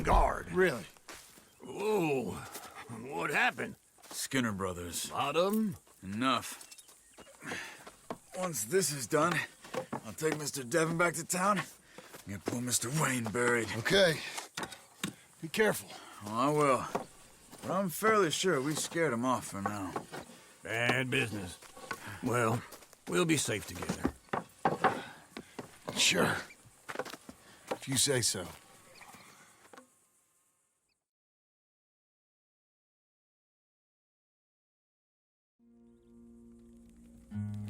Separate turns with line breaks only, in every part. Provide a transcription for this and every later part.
guard.
Really?
Whoa. What happened?
Skinner Brothers.
Lot of them?
Enough. Once this is done, I'll take Mr. Devon back to town and get poor Mr. Wayne buried.
Okay. Be careful.
Oh, I will. But I'm fairly sure we scared him off for now.
Bad business. Well, we'll be safe together.
Sure. If you say so.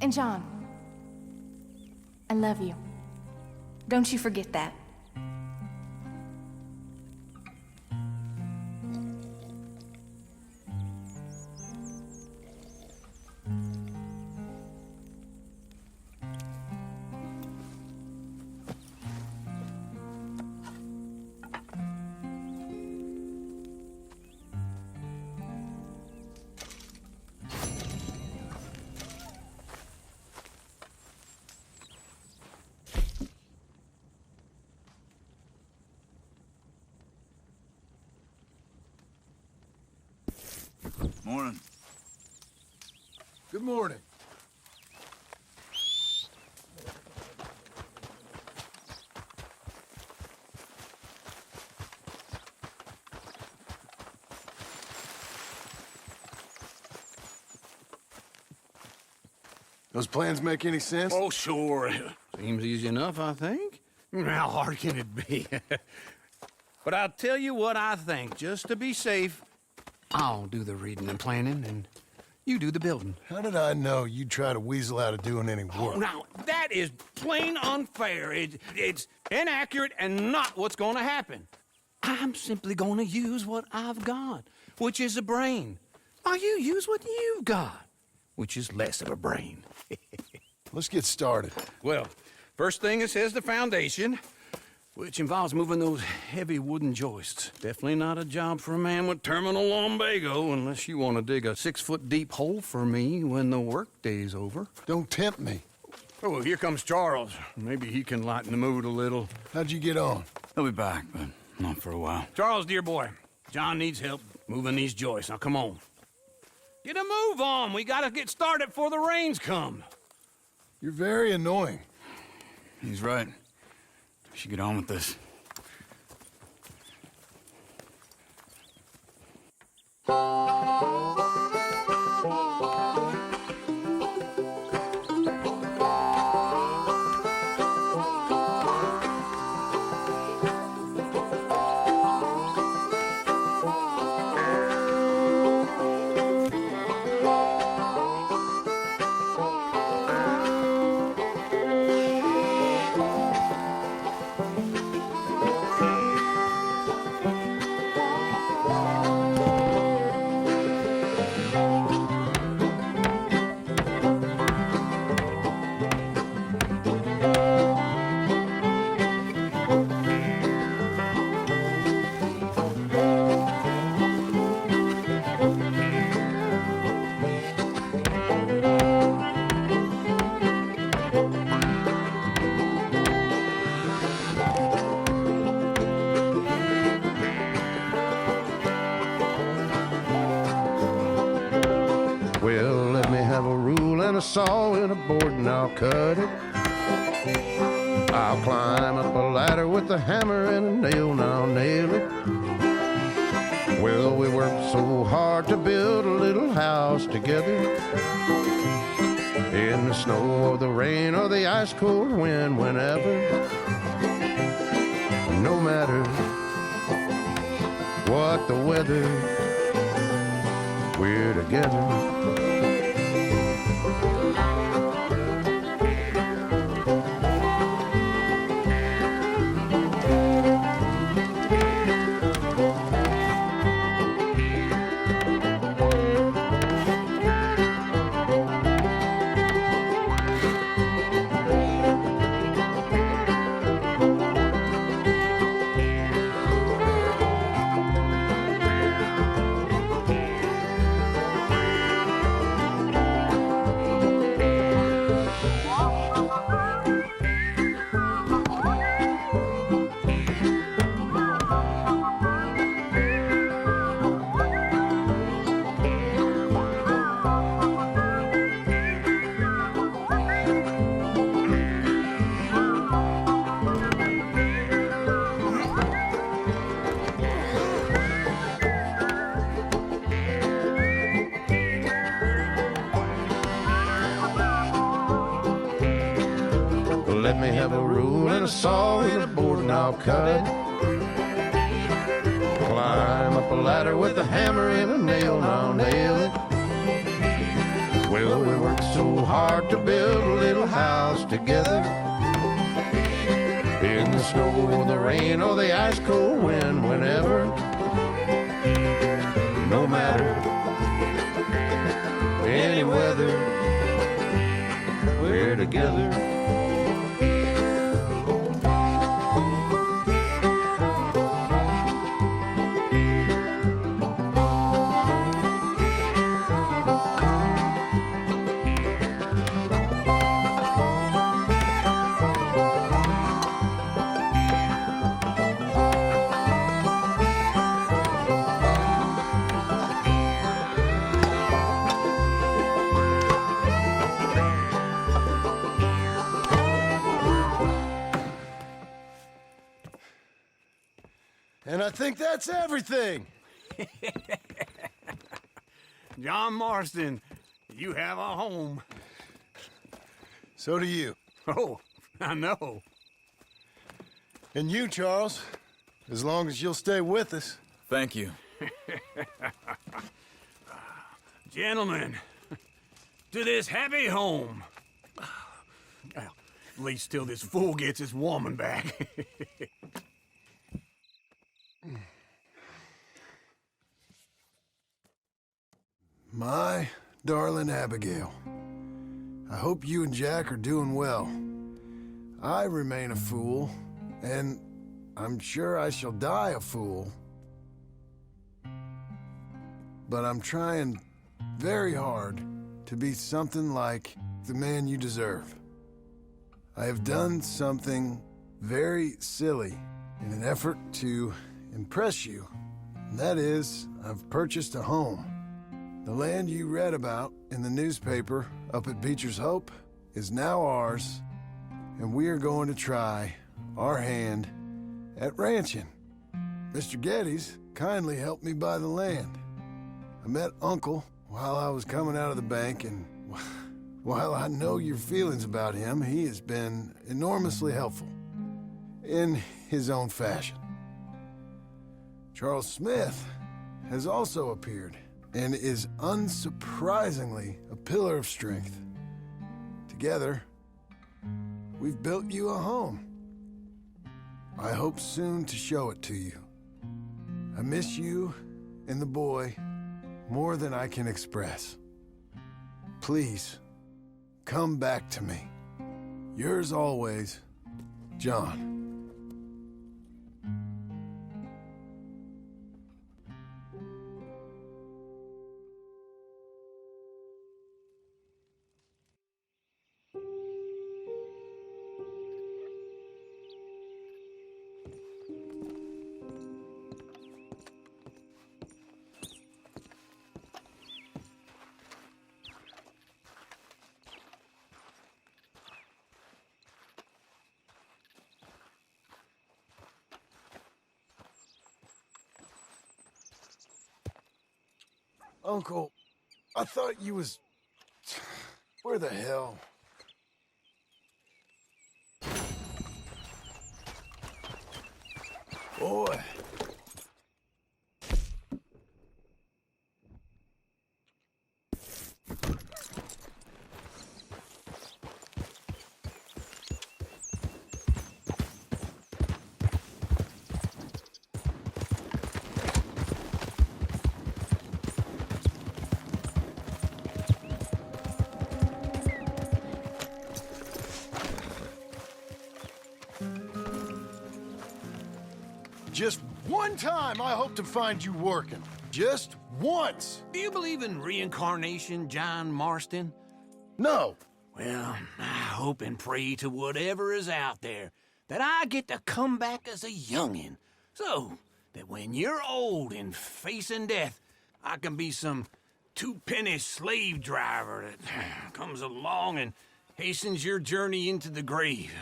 And John, I love you. Don't you forget that.
Morning.
Good morning. Those plans make any sense?
Oh, sure. Seems easy enough, I think. How hard can it be? But I'll tell you what I think, just to be safe. I'll do the reading and planning, and you do the building.
How did I know you'd try to weasel out of doing any
Oh,
work?
now, that is plain unfair. It's inaccurate and not what's going to happen. I'm simply going to use what I've got, which is a brain. While you use what you've got, which is less of a brain.
Let's get started.
Well, first thing it says the foundation, which involves moving those heavy wooden joists. Definitely not a job for a man with terminal lumbago unless you want to dig a 6-foot deep hole for me when the workday's over.
Don't tempt me.
Oh, here comes Charles. Maybe he can lighten the mood a little.
How'd you get on?
He'll be back, but not for a while.
Charles, dear boy, John needs help moving these joists. Now, come on. Get a move on. We gotta get started before the rains come.
You're very annoying.
He's right. We should get on with this.
Well, let me have a rule and a saw and a board and I'll cut it. I'll climb up a ladder with a hammer and a nail and I'll nail it. Well, we worked so hard to build a little house together. In the snow or the rain or the ice cold wind, whenever. No matter what the weather, we're together. in a board and I'll cut it. Climb up a ladder with a hammer and a nail and I'll nail it. Well, we worked so hard to build a little house together. In the snow, the rain, or the ice cold wind, whenever. No matter any weather, we're together.
And I think that's everything.
John Marston, you have a home.
So do you.
Oh, I know.
And you, Charles. As long as you'll stay with us.
Thank you.
Gentlemen, to this happy home. Well, at least till this fool gets his woman back.
My darling Abigail, I hope you and Jack are doing well. I remain a fool, and I'm sure I shall die a fool. But I'm trying very hard to be something like the man you deserve. I have done something very silly in an effort to impress you, and that is, I've purchased a home. The land you read about in the newspaper up at Beecher's Hope is now ours, and we are going to try our hand at ranching. Mr. Geddes kindly helped me buy the land. I met Uncle while I was coming out of the bank, and while I know your feelings about him, he has been enormously helpful in his own fashion. Charles Smith has also appeared and is unsurprisingly a pillar of strength. Together, we've built you a home. I hope soon to show it to you. I miss you and the boy more than I can express. Please, come back to me. Yours always, John. Uncle, I thought you was... Where the hell? Boy. Just one time I hope to find you working. Just once.
Do you believe in reincarnation, John Marston?
No.
Well, I hope and pray to whatever is out there that I get to come back as a youngin', so that when you're old and facing death, I can be some two-penny slave driver that comes along and hastens your journey into the grave.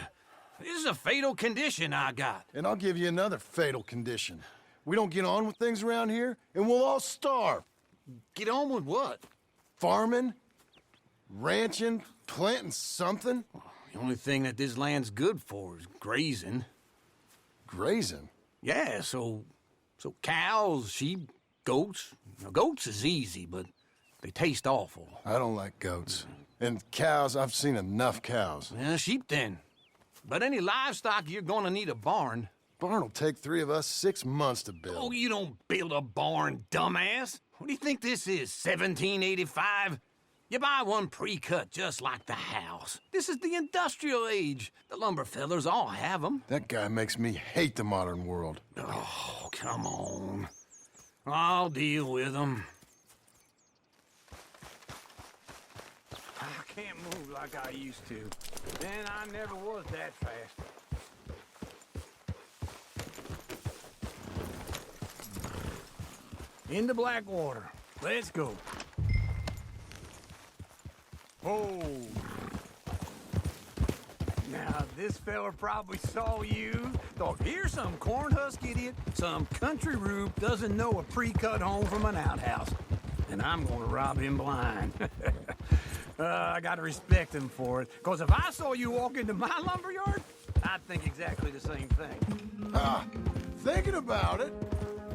This is a fatal condition I got.
And I'll give you another fatal condition. We don't get on with things around here, and we'll all starve.
Get on with what?
Farming, ranching, planting something.
The only thing that this land's good for is grazing.
grazing?
Yeah, so cows, sheep, goats. Now, goats is easy, but they taste awful.
I don't like goats. And cows, I've seen enough cows.
Yeah, sheep then. But any livestock, you're gonna need a barn.
Barn will take 3 of us 6 months to build.
Oh, you don't build a barn, dumbass. What do you think this is, 1785? You buy one pre-cut just like the house. This is the industrial age. The lumber fellers all have them.
That guy makes me hate the modern world.
Oh, come on. I'll deal with them. I can't move like I used to. And I never was that fast. Into Blackwater. Let's go. Oh. Now, this fella probably saw you. Thought, here's some cornhusk idiot, some country rube doesn't know a pre-cut home from an outhouse. And I'm gonna rob him blind. I gotta respect him for it. Because if I saw you walk into my lumberyard, I'd think exactly the same thing.
Thinking about it,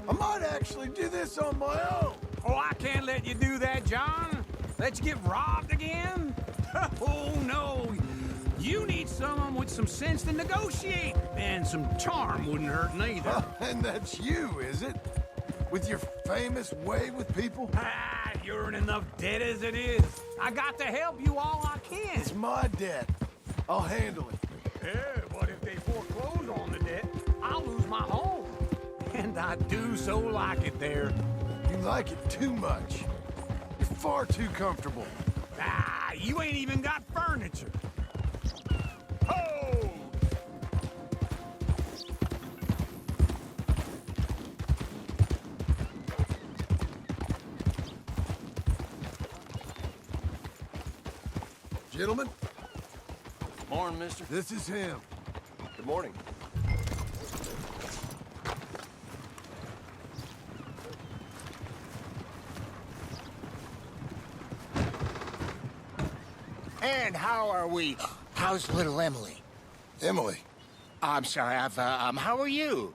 I might actually do this on my own.
Oh, I can't let you do that, John. Let you get robbed again? Oh, no. You need someone with some sense to negotiate. And some charm wouldn't hurt neither.
And that's you, is it? With your famous way with people?
Ah, you're in enough debt as it is. I got to help you all I can.
It's my debt. I'll handle it.
Yeah, but if they foreclose on the debt, I'll lose my home. And I do so like it there.
You like it too much. You're far too comfortable.
Ah, you ain't even got furniture. Oh!
Gentlemen,
Morning, mister.
this is him.
Good morning.
And how are we? How's little Emily?
Emily,
I'm sorry, how are you?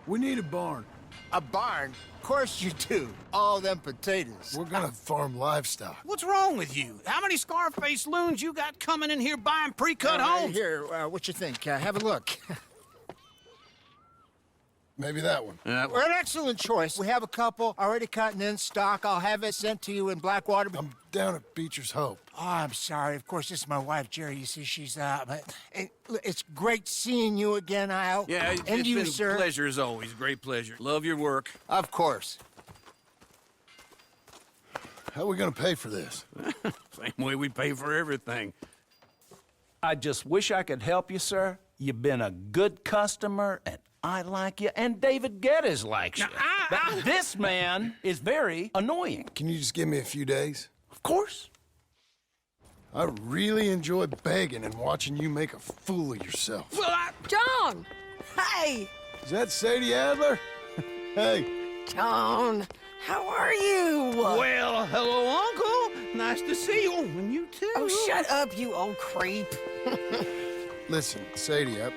we need a barn.
A barn? Of course you do. All them potatoes.
We're gonna farm livestock.
What's wrong with you? How many Scarface loons you got coming in here buying pre-cut homes?
Here, what you think? Have a look.
Maybe that one.
We're an excellent choice. We have a couple already cut and in stock. I'll have it sent to you in Blackwater.
I'm down at Beecher's Hope.
Oh, I'm sorry. Of course, this is my wife, Jerry. You see, she's it's great seeing you again, Al.
Yeah,
and
it's
you,
been
sir.
a pleasure as always. Great pleasure. Love your work.
Of course.
How are we gonna pay for this?
Same way we pay for everything.
I just wish I could help you, sir. You've been a good customer, and I like you, and David Geddes likes you. But this man is very annoying.
Can you just give me a few days?
Of course.
I really enjoy begging and watching you make a fool of yourself.
Well,
John! Hey!
Is that Sadie Adler? Hey,
John, how are you?
well, hello, Uncle. Nice to see you. And you too.
Oh, shut up, you old creep.
listen, Sadie, you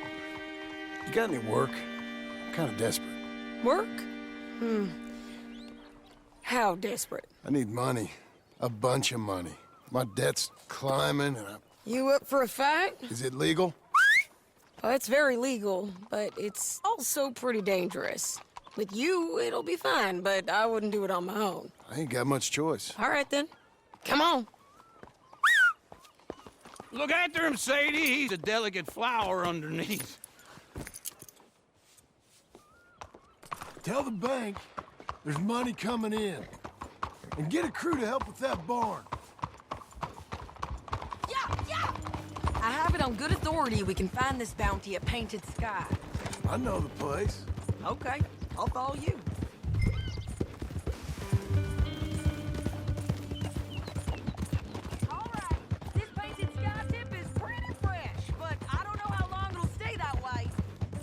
got any work? I'm kind of desperate.
Work? How desperate?
I need money. A bunch of money. My debt's climbing, and
You up for a fight?
is it legal?
Well, it's very legal, but it's also pretty dangerous. With you, it'll be fine, but I wouldn't do it on my own.
I ain't got much choice.
All right, then. Come on.
Look after him, Sadie. He's a delicate flower underneath.
Tell the bank there's money coming in. And get a crew to help with that barn.
Yeah! I have it on good authority we can find this bounty at Painted Sky.
I know the place.
Okay, I'll follow you.
All right, this Painted Sky tip is pretty fresh, but I don't know how long it'll stay that way.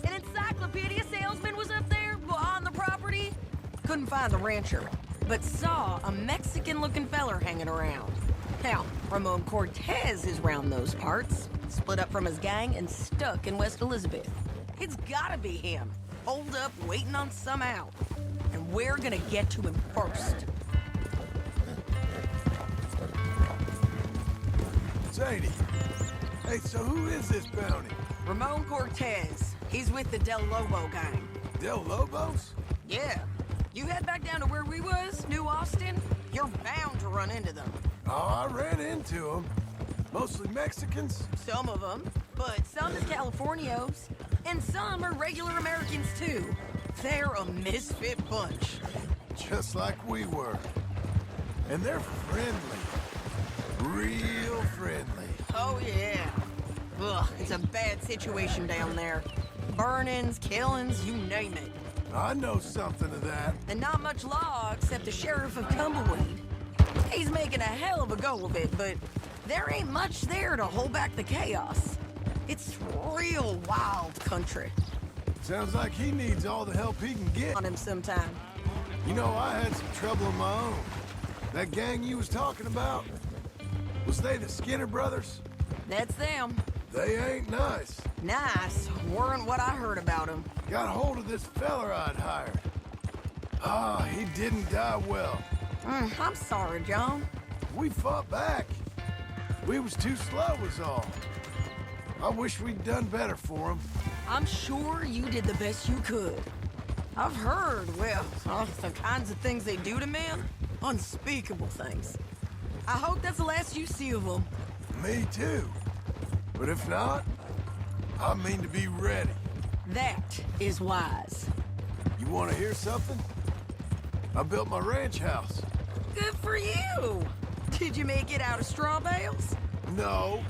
An encyclopedia salesman was up there on the property.
Couldn't find the rancher, but saw a Mexican-looking feller hanging around. Now, Ramon Cortez is round those parts, split up from his gang and stuck in West Elizabeth.
It's gotta be him. Holed up, waiting on some out. And we're gonna get to him first.
Sadie. Hey, so who is this bounty?
Ramon Cortez. He's with the Del Lobo gang.
Del Lobos?
Yeah. You head back down to where we was, New Austin, you're bound to run into them.
Oh, I ran into them. Mostly Mexicans.
Some of them, but some is Californios. And some are regular Americans, too. They're a misfit bunch.
Just like we were. And they're friendly. Real friendly.
Oh, yeah. Ugh, it's a bad situation down there. Burnings, killings, you name it.
I know something of that.
And not much law except the sheriff of Tumbleweed. He's making a hell of a go of it, but there ain't much there to hold back the chaos. It's real wild country.
Sounds like he needs all the help he can get.
On him sometime.
You know, I had some trouble of my own. That gang you was talking about, was they the Skinner brothers?
That's them.
They ain't nice.
Nice. Weren't what I heard about him.
Got hold of this feller I'd hired. Ah, he didn't die well.
I'm sorry, John.
We fought back. We was too slow was all. I wish we'd done better for him.
I'm sure you did the best you could. I've heard, well, the kinds of things they do to men. Unspeakable things. I hope that's the last you see of them.
Me too. But if not, I mean to be ready.
That is wise.
You want to hear something? I built my ranch house.
Good for you. Did you make it out of straw bales?
No.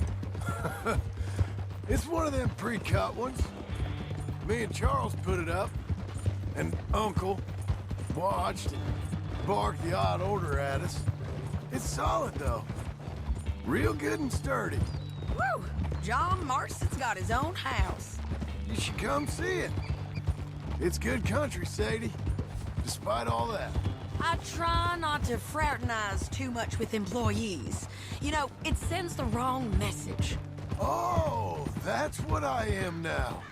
It's one of them pre-cut ones. Me and Charles put it up, and Uncle watched and barked the odd order at us. It's solid, though. Real good and sturdy.
Woo! John Marston's got his own house.
You should come see it. It's good country, Sadie, despite all that.
I try not to fraternize too much with employees. You know, it sends the wrong message.
Oh, that's what I am now.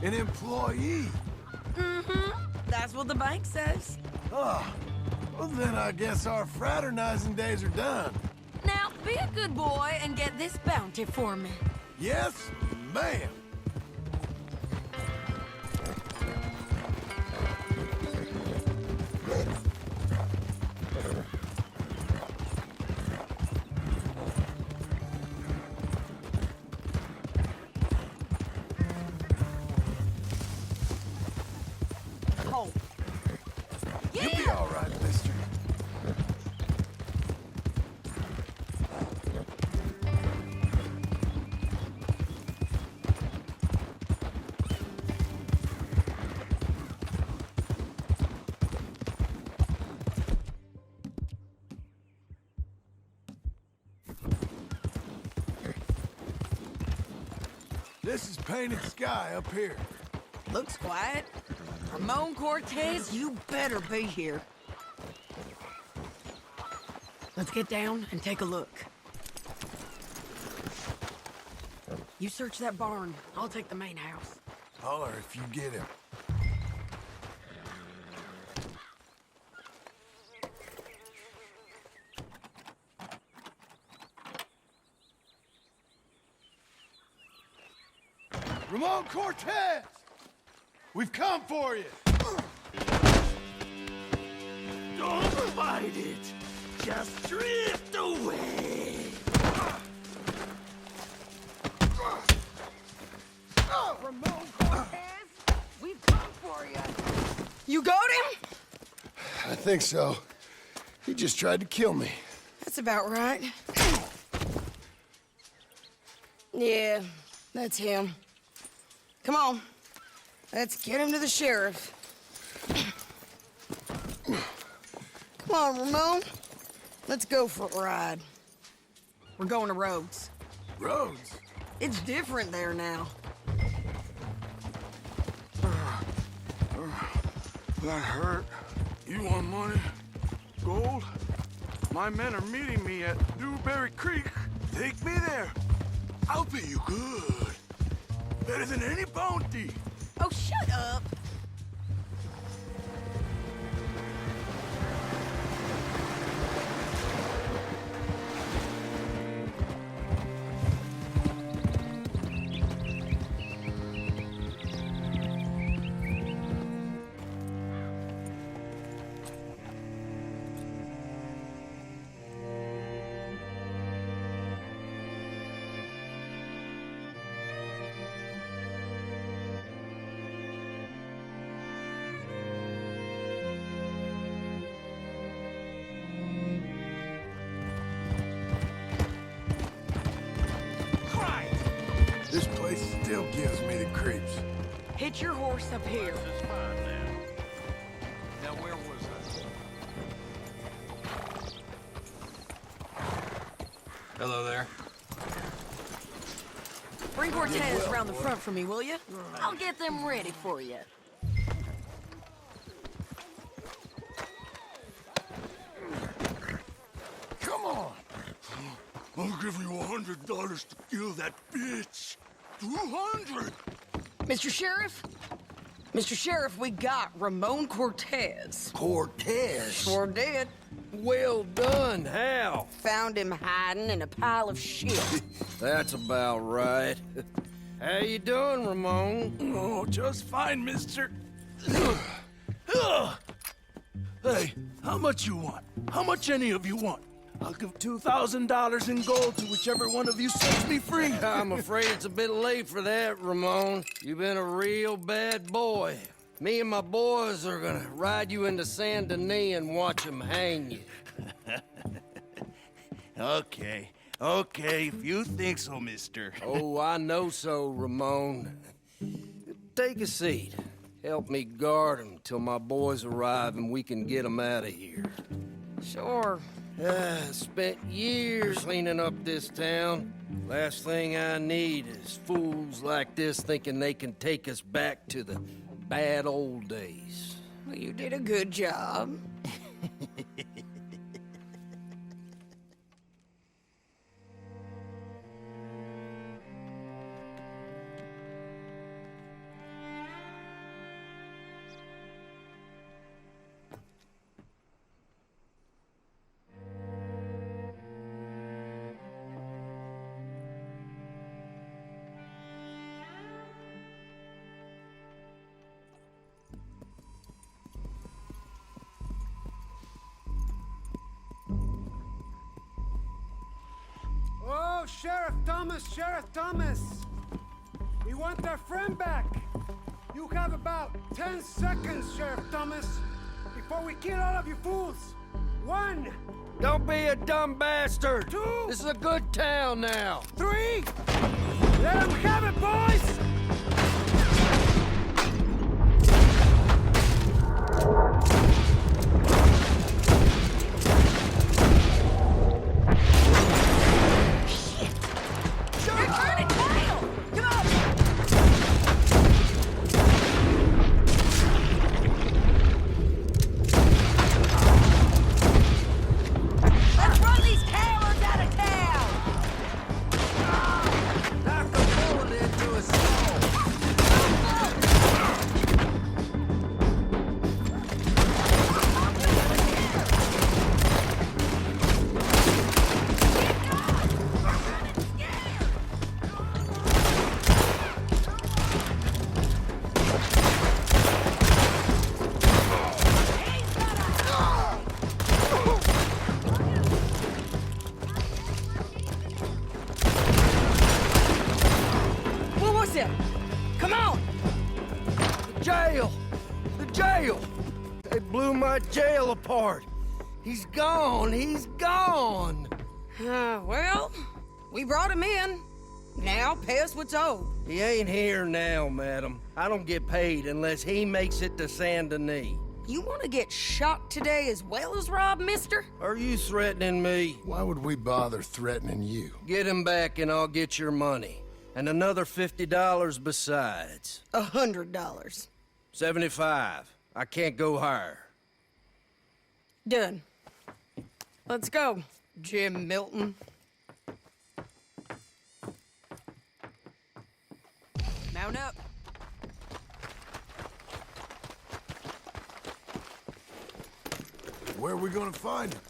An employee.
Mm-hmm. That's what the bank says.
Ah, well then I guess our fraternizing days are done.
Now, be a good boy and get this bounty for me.
Yes, ma'am.
Hold.
You'll be all right, mister. This is painted sky up here.
Looks quiet. Ramon Cortez, you better be here. Let's get down and take a look. You search that barn. I'll take the main house.
Holler if you get him. Ramon Cortez! We've come for you!
Don't fight it! Just drift away!
Ramon Cortez, we've come for you. You got him?
I think so. He just tried to kill me.
That's about right. Yeah, that's him. Come on. Let's get him to the sheriff. Come on, Ramon. Let's go for a ride. We're going to Rhodes.
Rhodes?
It's different there now.
That hurt. You want money? Gold? My men are meeting me at Newberry Creek. Take me there. I'll pay you good. Better than any bounty.
creeps.
Hitch your horse up here.
Now, where was I? Hello there.
Bring Cortez around the front for me, will you? I'll get them ready for you.
Come on. I'll give you $100 to kill that bitch. 200.
Mr. Sheriff? Mr. Sheriff, we got Ramon Cortez.
Cortez?
Sure did.
Well done, Hal.
Found him hiding in a pile of shit.
That's about right. How you doing, Ramon?
Oh, just fine, mister. Hey, how much you want? How much any of you want? I'll give $2,000 in gold to whichever one of you sets me free.
I'm afraid it's a bit late for that, Ramon. You've been a real bad boy. Me and my boys are gonna ride you into Saint Denis and watch them hang you.
Okay, if you think so, mister.
Oh, I know so, Ramon. Take a seat. Help me guard them till my boys arrive and we can get them out of here.
Sure.
Spent years cleaning up this town. Last thing I need is fools like this thinking they can take us back to the bad old days.
Well, you did a good job.
Oh, Sheriff Thomas! We want our friend back! You have about 10 seconds, Sheriff Thomas, before we kill all of you fools! 1!
Don't be a dumb bastard!
2!
This is a good town now!
3! Let them have it, boys!
Come on!
The jail! They blew my jail apart. He's gone,
Well, we brought him in. Now pay us what's owed.
He ain't here now, madam. I don't get paid unless he makes it to Saint Denis.
You want to get shot today as well as robbed, mister?
Are you threatening me?
Why would we bother threatening you?
Get him back and I'll get your money. And another $50 besides.
$100.
75. I can't go higher.
Done. Let's go, Jim Milton. Mount up.
Where are we gonna find him?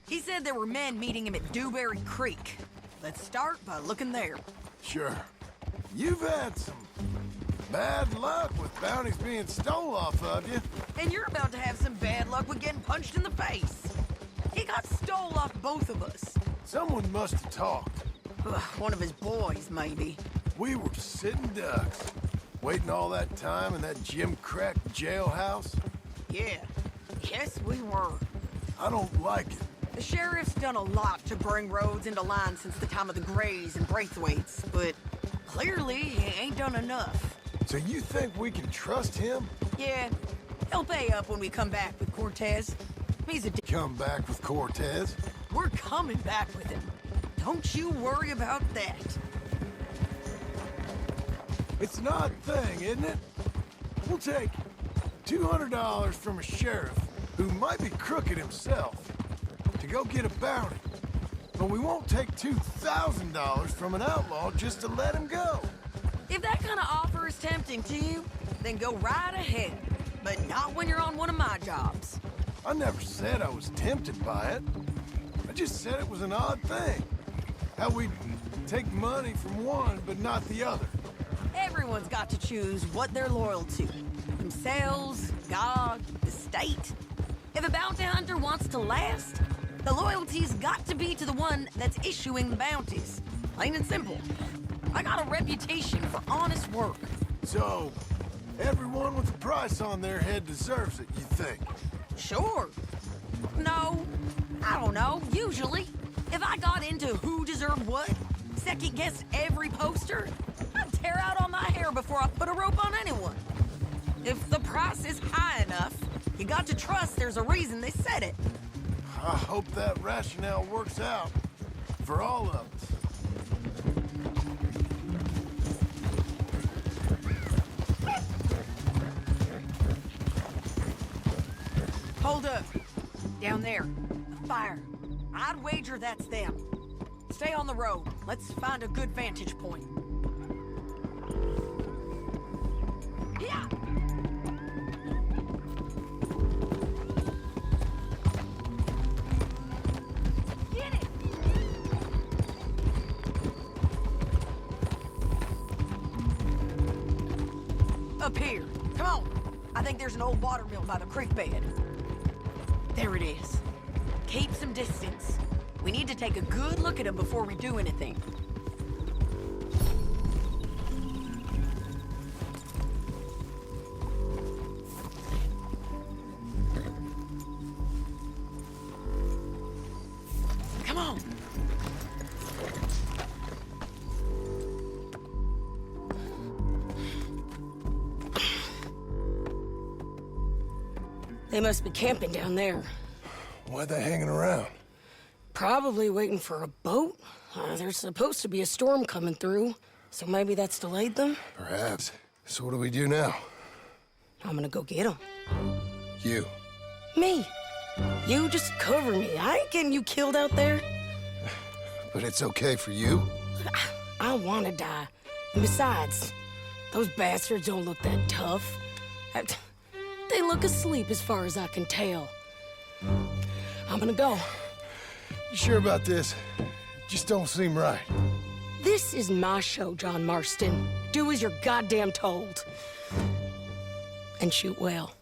He said there were men meeting him at Dewberry Creek. Let's start by looking there.
Sure. You've had some bad luck with bounties being stole off of you.
And you're about to have some bad luck with getting punched in the face. He got stole off both of us.
Someone must have talked.
One of his boys, maybe.
We were sitting ducks, waiting all that time in that Jim Crack jailhouse.
Yeah. Yes, we were.
I don't like it
The sheriff's done a lot to bring roads into line since the time of the Greys and Braithwaites, but clearly he ain't done enough.
So you think we can trust him?
Yeah, he'll pay up when we come back with Cortez. He's a
Come back with Cortez?
We're coming back with him. Don't you worry about that.
It's an odd thing, isn't it? We'll take $200 from a sheriff who might be crooked himself to go get a bounty. But we won't take $2,000 from an outlaw just to let him go.
If that kind of offer is tempting to you, then go right ahead. But not when you're on one of my jobs.
I never said I was tempted by it. I just said it was an odd thing. How we take money from one but not the other.
Everyone's got to choose what they're loyal to. Themselves, God, the state. If a bounty hunter wants to last, the loyalty's got to be to the one that's issuing the bounties. Plain and simple. I got a reputation for honest work.
So, everyone with a price on their head deserves it, you think?
Sure. No, I don't know, usually. If I got into who deserved what, second-guessed every poster, I'd tear out all my hair before I put a rope on anyone. If the price is high enough, you got to trust there's a reason they said it.
I hope that rationale works out for all of us.
Hold up. Down there. A fire. I'd wager that's them. Stay on the road. Let's find a good vantage point. Yeah! Get it! Up here. Come on. I think there's an old water mill by the creek bed. There it is. Keep some distance. We need to take a good look at him before we do anything. Come on. They must be camping down there.
Why are they hanging around?
Probably waiting for a boat. There's supposed to be a storm coming through, so maybe that's delayed them?
Perhaps. So what do we do now?
I'm gonna go get them.
You.
Me. You just cover me. I ain't getting you killed out there.
But it's okay for you?
I don't want to die. And besides, those bastards don't look that tough. They look asleep as far as I can tell. I'm gonna go.
You sure about this? Just don't seem right.
This is my show, John Marston. Do as you're goddamn told. And shoot well.